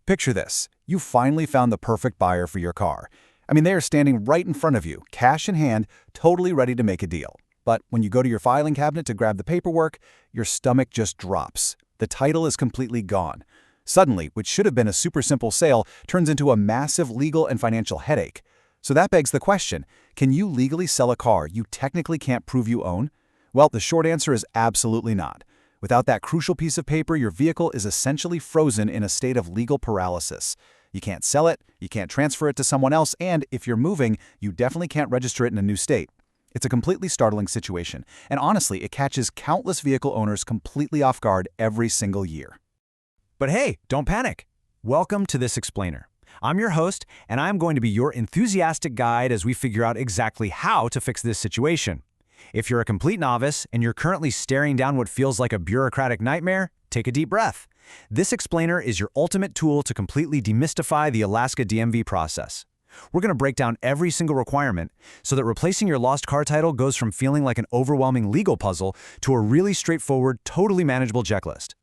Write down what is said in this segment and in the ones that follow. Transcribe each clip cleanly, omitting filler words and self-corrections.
Picture this. You finally found the perfect buyer for your car. I mean, they are standing right in front of you, cash in hand, totally ready to make a deal. But when you go to your filing cabinet to grab the paperwork, your stomach just drops. The title is completely gone. Suddenly, which should have been a super simple sale, turns into a massive legal and financial headache. So that begs the question, can you legally sell a car you technically can't prove you own? Well, the short answer is absolutely not. Without that crucial piece of paper, your vehicle is essentially frozen in a state of legal paralysis. You can't sell it, you can't transfer it to someone else, and if you're moving, you definitely can't register it in a new state. It's a completely startling situation, and honestly, it catches countless vehicle owners completely off guard every single year. But hey, don't panic. Welcome to This Explainer. I'm your host, and I'm going to be your enthusiastic guide as we figure out exactly how to fix this situation. If you're a complete novice and you're currently staring down what feels like a bureaucratic nightmare, take a deep breath. This Explainer is your ultimate tool to completely demystify the Alaska DMV process. We're going to break down every single requirement so that replacing your lost car title goes from feeling like an overwhelming legal puzzle to a really straightforward, totally manageable checklist.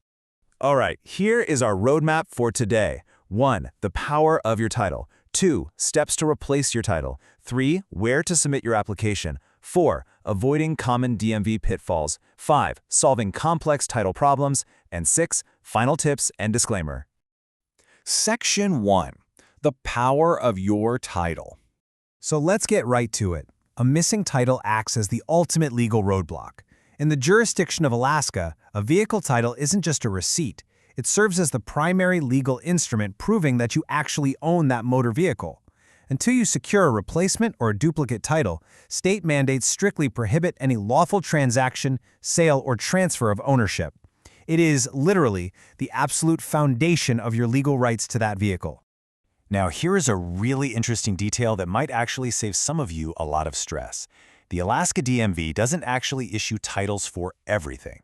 All right, here is our roadmap for today. 1. The power of your title. 2. Steps to replace your title. 3. Where to submit your application. 4. Avoiding common DMV pitfalls. 5. Solving complex title problems. And 6. Final tips and disclaimer. Section 1. The power of your title. So let's get right to it. A missing title acts as the ultimate legal roadblock. In the jurisdiction of Alaska, a vehicle title isn't just a receipt. It serves as the primary legal instrument proving that you actually own that motor vehicle. Until you secure a replacement or a duplicate title, state mandates strictly prohibit any lawful transaction, sale, or transfer of ownership. It is, literally, the absolute foundation of your legal rights to that vehicle. Now, here is a really interesting detail that might actually save some of you a lot of stress. The Alaska DMV doesn't actually issue titles for everything.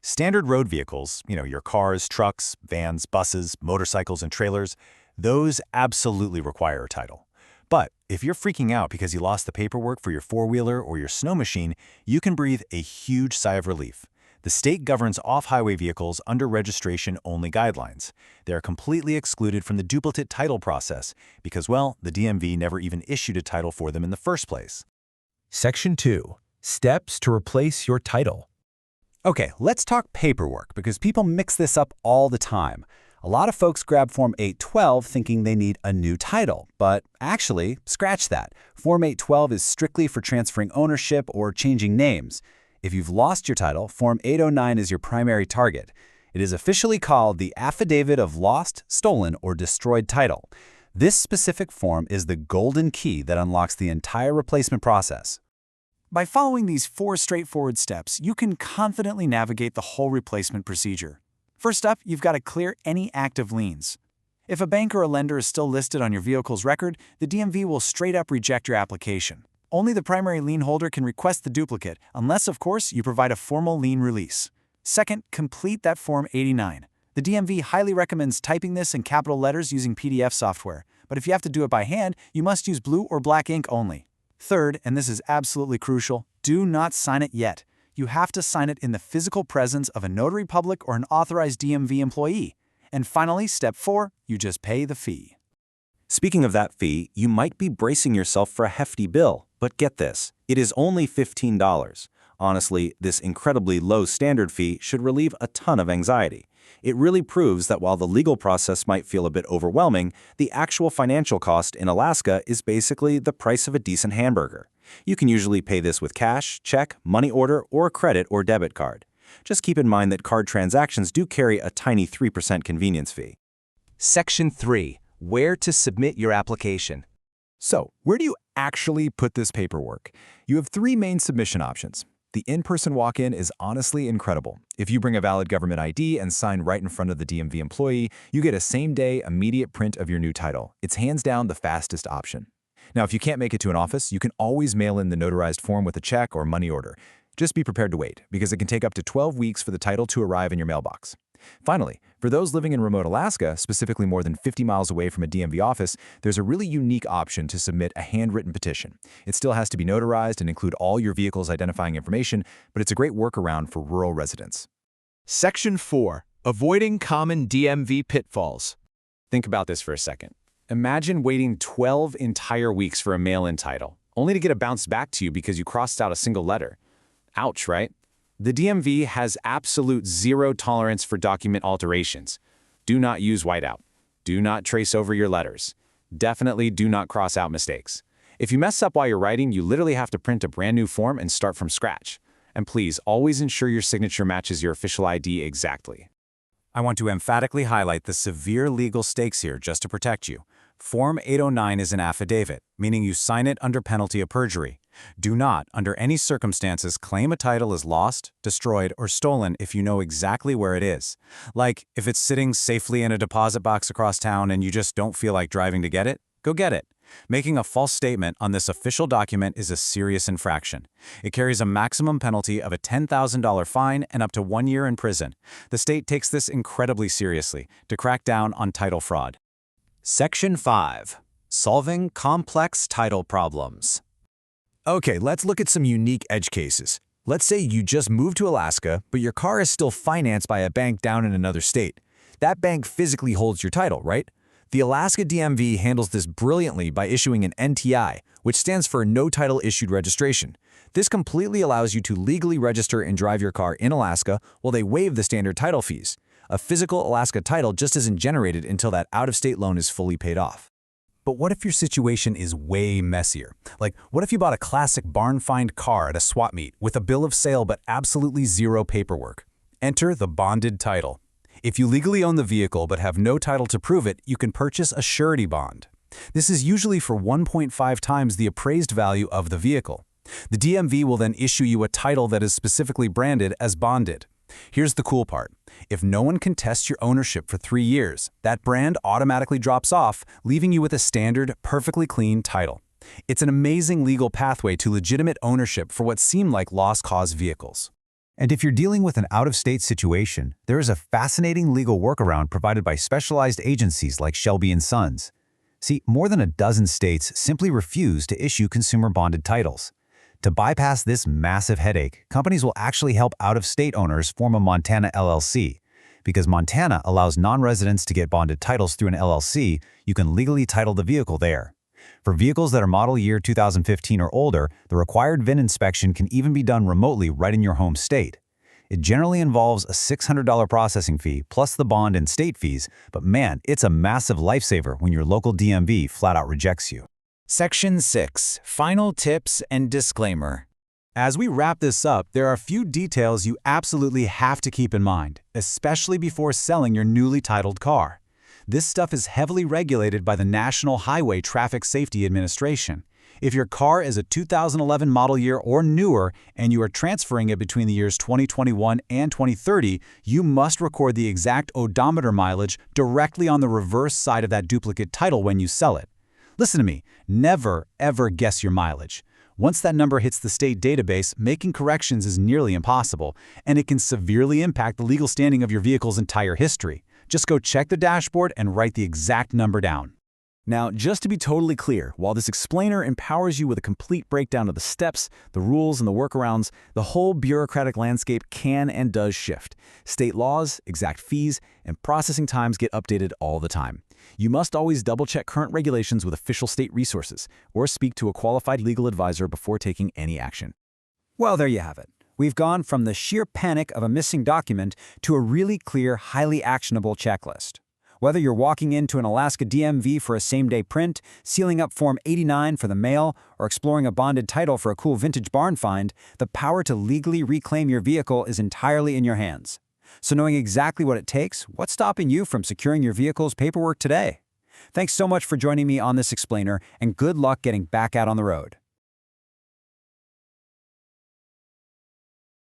Standard road vehicles, your cars, trucks, vans, buses, motorcycles, and trailers, those absolutely require a title. But if you're freaking out because you lost the paperwork for your four-wheeler or your snow machine, you can breathe a huge sigh of relief. The state governs off-highway vehicles under registration-only guidelines. They are completely excluded from the duplicate title process because, well, the DMV never even issued a title for them in the first place. Section 2. Steps to replace your title. Okay, let's talk paperwork because people mix this up all the time. A lot of folks grab Form 812 thinking they need a new title, but actually, scratch that. Form 812 is strictly for transferring ownership or changing names. If you've lost your title, Form 809 is your primary target. It is officially called the Affidavit of Lost, Stolen, or Destroyed Title. This specific form is the golden key that unlocks the entire replacement process. By following these 4 straightforward steps, you can confidently navigate the whole replacement procedure. First up, you've got to clear any active liens. If a bank or a lender is still listed on your vehicle's record, the DMV will straight up reject your application. Only the primary lien holder can request the duplicate, unless, of course, you provide a formal lien release. Second, complete that Form 89. The DMV highly recommends typing this in capital letters using PDF software, but if you have to do it by hand, you must use blue or black ink only. Third, and this is absolutely crucial, do not sign it yet. You have to sign it in the physical presence of a notary public or an authorized DMV employee. And finally, step 4, you just pay the fee. Speaking of that fee, you might be bracing yourself for a hefty bill, but get this, it is only $15. Honestly, this incredibly low standard fee should relieve a ton of anxiety. It really proves that while the legal process might feel a bit overwhelming, the actual financial cost in Alaska is basically the price of a decent hamburger. You can usually pay this with cash, check, money order, or credit or debit card. Just keep in mind that card transactions do carry a tiny 3% convenience fee. Section 3. Where to submit your application. So, where do you actually put this paperwork? You have 3 main submission options. The in-person walk-in is honestly incredible. If you bring a valid government ID and sign right in front of the DMV employee, you get a same-day, immediate print of your new title. It's hands down the fastest option. Now, if you can't make it to an office, you can always mail in the notarized form with a check or money order. Just be prepared to wait, because it can take up to 12 weeks for the title to arrive in your mailbox. Finally, for those living in remote Alaska, specifically more than 50 miles away from a DMV office, there's a really unique option to submit a handwritten petition. It still has to be notarized and include all your vehicle's identifying information, but it's a great workaround for rural residents. Section 4. Avoiding common DMV pitfalls. Think about this for a second. Imagine waiting 12 entire weeks for a mail-in title, only to get it bounced back to you because you crossed out a single letter. Ouch, right? The DMV has absolute zero tolerance for document alterations. Do not use whiteout. Do not trace over your letters. Definitely do not cross out mistakes. If you mess up while you're writing, you literally have to print a brand new form and start from scratch. And please, always ensure your signature matches your official ID exactly. I want to emphatically highlight the severe legal stakes here just to protect you. Form 809 is an affidavit, meaning you sign it under penalty of perjury. Do not, under any circumstances, claim a title is lost, destroyed, or stolen if you know exactly where it is. Like, if it's sitting safely in a deposit box across town and you just don't feel like driving to get it, go get it. Making a false statement on this official document is a serious infraction. It carries a maximum penalty of a $10,000 fine and up to 1 year in prison. The state takes this incredibly seriously to crack down on title fraud. Section 5. Solving complex title problems. Okay, let's look at some unique edge cases. Let's say you just moved to Alaska, but your car is still financed by a bank down in another state. That bank physically holds your title, right? The Alaska DMV handles this brilliantly by issuing an NTI, which stands for No Title Issued Registration. This completely allows you to legally register and drive your car in Alaska while they waive the standard title fees. A physical Alaska title just isn't generated until that out-of-state loan is fully paid off. But what if your situation is way messier? Like, what if you bought a classic barn-find car at a swap meet with a bill of sale but absolutely zero paperwork? Enter the bonded title. If you legally own the vehicle but have no title to prove it, you can purchase a surety bond. This is usually for 1.5 times the appraised value of the vehicle. The DMV will then issue you a title that is specifically branded as bonded. Here's the cool part. If no one can test your ownership for 3 years, that brand automatically drops off, leaving you with a standard, perfectly clean title. It's an amazing legal pathway to legitimate ownership for what seem like lost-cause vehicles. And if you're dealing with an out-of-state situation, there is a fascinating legal workaround provided by specialized agencies like Shelby & Sons. See, more than a dozen states simply refuse to issue consumer bonded titles. To bypass this massive headache, companies will actually help out-of-state owners form a Montana LLC. Because Montana allows non-residents to get bonded titles through an LLC, you can legally title the vehicle there. For vehicles that are model year 2015 or older, the required VIN inspection can even be done remotely right in your home state. It generally involves a $600 processing fee plus the bond and state fees, but man, it's a massive lifesaver when your local DMV flat out rejects you. Section 6. Final tips and disclaimer. As we wrap this up, there are a few details you absolutely have to keep in mind, especially before selling your newly titled car. This stuff is heavily regulated by the National Highway Traffic Safety Administration. If your car is a 2011 model year or newer and you are transferring it between the years 2021 and 2030, you must record the exact odometer mileage directly on the reverse side of that duplicate title when you sell it. Listen to me, never, ever guess your mileage. Once that number hits the state database, making corrections is nearly impossible, and it can severely impact the legal standing of your vehicle's entire history. Just go check the dashboard and write the exact number down. Now, just to be totally clear, while this explainer empowers you with a complete breakdown of the steps, the rules, and the workarounds, the whole bureaucratic landscape can and does shift. State laws, exact fees, and processing times get updated all the time. You must always double-check current regulations with official state resources, or speak to a qualified legal advisor before taking any action. Well, there you have it. We've gone from the sheer panic of a missing document to a really clear, highly actionable checklist. Whether you're walking into an Alaska DMV for a same-day print, sealing up Form 89 for the mail, or exploring a bonded title for a cool vintage barn find, the power to legally reclaim your vehicle is entirely in your hands. So knowing exactly what it takes, what's stopping you from securing your vehicle's paperwork today? Thanks so much for joining me on this explainer, and good luck getting back out on the road.